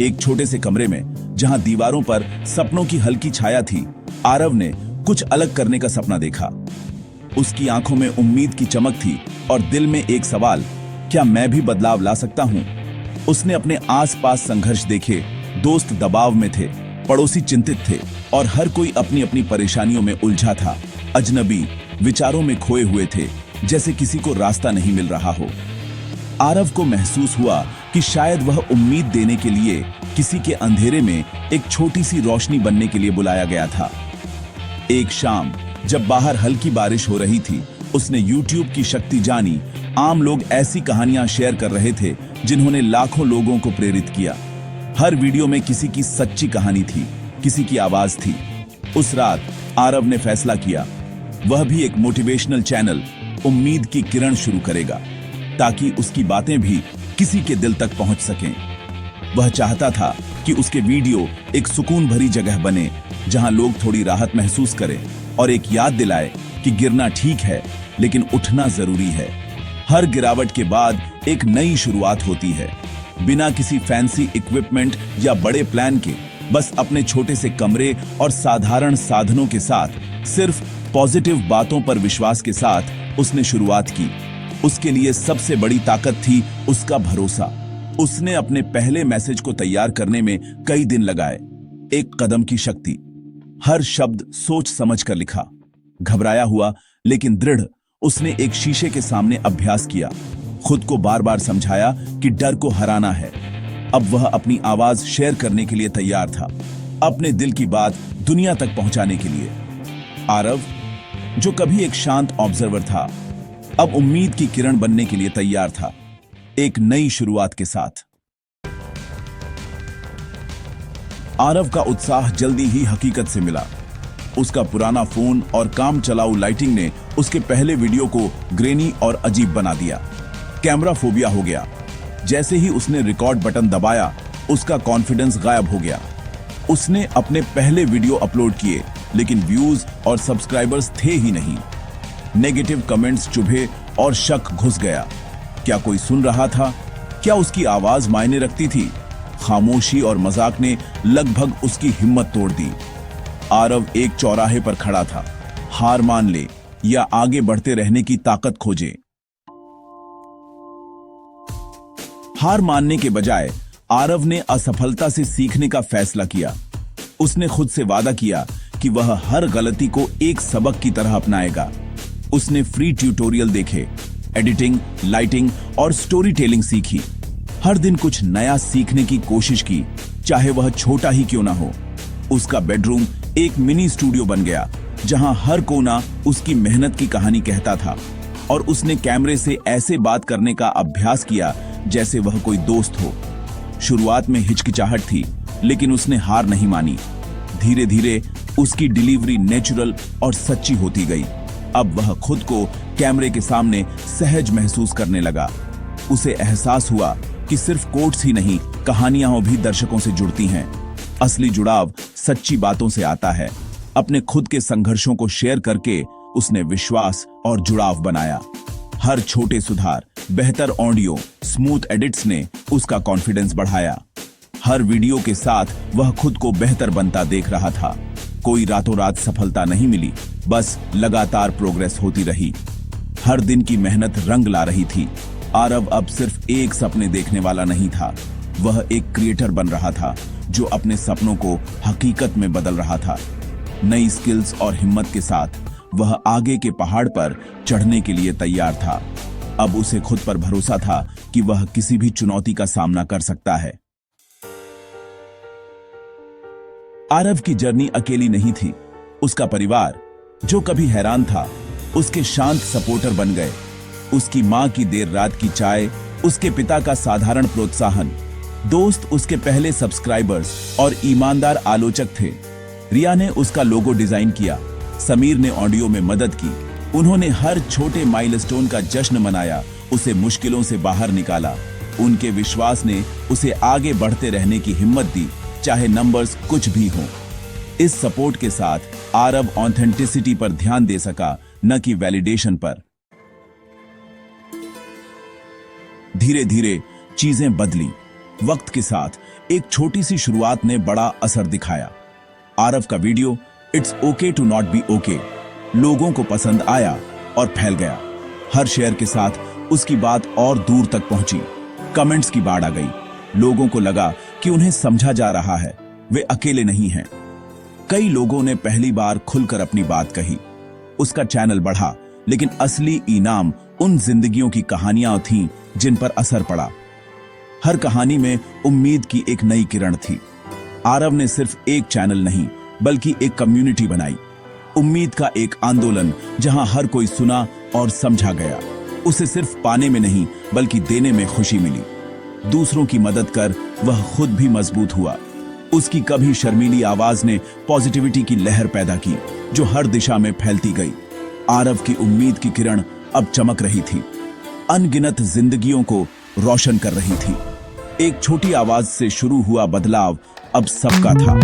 एक छोटे से कमरे में जहां दीवारों पर सपनों की हल्की छाया थी, आरव ने कुछ अलग करने का सपना देखा। उसकी आंखों में उम्मीद की चमक थी और दिल में एक सवाल, क्या मैं भी बदलाव ला सकता हूं? उसने अपने आसपास संघर्ष देखे। दोस्त दबाव में थे, पड़ोसी चिंतित थे और हर कोई अपनी अपनी परेशानियों में उलझा था। अजनबी विचारों में खोए हुए थे, जैसे किसी को रास्ता नहीं मिल रहा हो। आरव को महसूस हुआ कि शायद वह उम्मीद देने के लिए किसी के अंधेरे में एक छोटी सी रोशनी बनने के लिए बुलाया गया था। एक शाम जब बाहर हल्की बारिश हो रही थी, उसने YouTube की शक्ति जानी। आम लोग ऐसी कहानियां शेयर कर रहे थे जिन्होंने लाखों लोगों को प्रेरित किया। हर वीडियो में किसी की सच्ची कहानी थी, किसी की आवाज थी। उस रात आरव ने फैसला किया, वह भी एक मोटिवेशनल चैनल उम्मीद की किरण शुरू करेगा, ताकि उसकी बातें भी किसी के दिल तक पहुंच सकें। वह चाहता था कि उसके वीडियो एक सुकून भरी जगह बने, जहां लोग थोड़ी राहत महसूस करें और एक याद दिलाए कि गिरना ठीक है, लेकिन उठना जरूरी है। हर गिरावट के बाद एक नई शुरुआत होती है, बिना किसी फैंसी इक्विपमेंट या बड़े प्लान के। बस अपने छोटे से कमरे और साधारण साधनों के साथ, सिर्फ पॉजिटिव बातों पर विश्वास के साथ उसने शुरुआत की। उसके लिए सबसे बड़ी ताकत थी उसका भरोसा। उसने अपने पहले मैसेज को तैयार करने में कई दिन लगाए। एक कदम की शक्ति, हर शब्द सोच समझ कर लिखा। घबराया हुआ लेकिन दृढ़, उसने एक शीशे के सामने अभ्यास किया। खुद को बार बार समझाया कि डर को हराना है। अब वह अपनी आवाज शेयर करने के लिए तैयार था, अपने दिल की बात दुनिया तक पहुंचाने के लिए। आरव, जो कभी एक शांत ऑब्जर्वर था, अब उम्मीद की किरण बनने के लिए तैयार था, एक नई शुरुआत के साथ। आरव का उत्साह जल्दी ही हकीकत से मिला। उसका पुराना फोन और काम चलाऊ लाइटिंग ने उसके पहले वीडियो को ग्रेनी और अजीब बना दिया। कैमरा फोबिया हो गया। जैसे ही उसने रिकॉर्ड बटन दबाया, उसका कॉन्फिडेंस गायब हो गया। उसने अपने पहले वीडियो अपलोड किए, लेकिन व्यूज और सब्सक्राइबर्स थे ही नहीं। नेगेटिव कमेंट्स चुभे और शक घुस गया। क्या कोई सुन रहा था? क्या उसकी आवाज मायने रखती थी? खामोशी और मजाक ने लगभग उसकी हिम्मत तोड़ दी। आरव एक चौराहे पर खड़ा था। हार मान ले या आगे बढ़ते रहने की ताकत खोजे। हार मानने के बजाय आरव ने असफलता से सीखने का फैसला किया। उसने खुद से वादा किया कि वह हर गलती को एक सबक की तरह अपनाएगा। उसने फ्री ट्यूटोरियल देखे, एडिटिंग, लाइटिंग और स्टोरी टेलिंग सीखी। हर दिन कुछ नया सीखने की कोशिश की, चाहे वह छोटा ही क्यों ना हो। उसका बेडरूम एक मिनी स्टूडियो बन गया, जहां हर कोना उसकी मेहनत की कहानी कहता था। और उसने कैमरे से ऐसे बात करने का अभ्यास किया जैसे वह कोई दोस्त हो। शुरुआत में हिचकिचाहट थी, लेकिन उसने हार नहीं मानी। धीरे धीरे उसकी डिलीवरी नेचुरल और सच्ची होती गई। अब वह खुद को कैमरे के सामने सहज महसूस करने लगा। उसे एहसास हुआ कि सिर्फ कोट्स ही नहीं, कहानियां भी दर्शकों से जुड़ती हैं। असली जुड़ाव सच्ची बातों से आता है। अपने खुद के संघर्षों को शेयर करके उसने विश्वास और जुड़ाव बनाया। हर छोटे सुधार, बेहतर ऑडियो, स्मूथ एडिट्स ने उसका कॉन्फिडेंस बढ़ाया। हर वीडियो के साथ वह खुद को बेहतर बनता देख रहा था। कोई रातों रात सफलता नहीं मिली, बस लगातार प्रोग्रेस होती रही। हर दिन की मेहनत रंग ला रही थी। आरव अब सिर्फ एक सपने देखने वाला नहीं था, वह एक क्रिएटर बन रहा था जो अपने सपनों को हकीकत में बदल रहा था। नई स्किल्स और हिम्मत के साथ वह आगे के पहाड़ पर चढ़ने के लिए तैयार था। अब उसे खुद पर भरोसा था कि वह किसी भी चुनौती का सामना कर सकता है। आरव की जर्नी अकेली नहीं थी। उसका परिवार, जो कभी हैरान था, उसके शांत सपोर्टर बन गए। उसकी मां की देर रात की चाय, उसके पिता का साधारण प्रोत्साहन, दोस्त उसके पहले सब्सक्राइबर्स और ईमानदार आलोचक थे। रिया ने उसका लोगो डिजाइन किया, समीर ने ऑडियो में मदद की। उन्होंने हर छोटे माइलस्टोन का जश्न मनाया, उसे मुश्किलों से बाहर निकाला। उनके विश्वास ने उसे आगे बढ़ते रहने की हिम्मत दी, चाहे नंबर्स कुछ भी हों। इस सपोर्ट के साथ आरव ऑथेंटिसिटी पर ध्यान दे सका, न कि वैलिडेशन पर। धीरे धीरे चीजें बदली। वक्त के साथ एक छोटी सी शुरुआत ने बड़ा असर दिखाया। आरव का video it's okay to not be okay लोगों को पसंद आया और फैल गया। हर शेयर के साथ उसकी बात और दूर तक पहुंची। कमेंट्स की बाढ़ आ गई। लोगों को लगा कि उन्हें समझा जा रहा है, वे अकेले नहीं हैं। कई लोगों ने पहली बार खुलकर अपनी बात कही। उसका चैनल बढ़ा, लेकिन असली इनाम उन जिंदगियों की कहानियां थीं जिन पर असर पड़ा। हर कहानी में उम्मीद की एक नई किरण थी। आरव ने सिर्फ एक चैनल नहीं, बल्कि एक कम्युनिटी बनाई। उम्मीद का एक आंदोलन जहां हर कोई सुना और समझा गया। उसे सिर्फ पाने में नहीं, बल्कि देने में खुशी मिली। दूसरों की मदद कर वह खुद भी मजबूत हुआ। उसकी कभी शर्मीली आवाज ने पॉजिटिविटी की लहर पैदा की, जो हर दिशा में फैलती गई। आरव की उम्मीद की किरण अब चमक रही थी, अनगिनत जिंदगियों को रोशन कर रही थी। एक छोटी आवाज से शुरू हुआ बदलाव अब सबका था।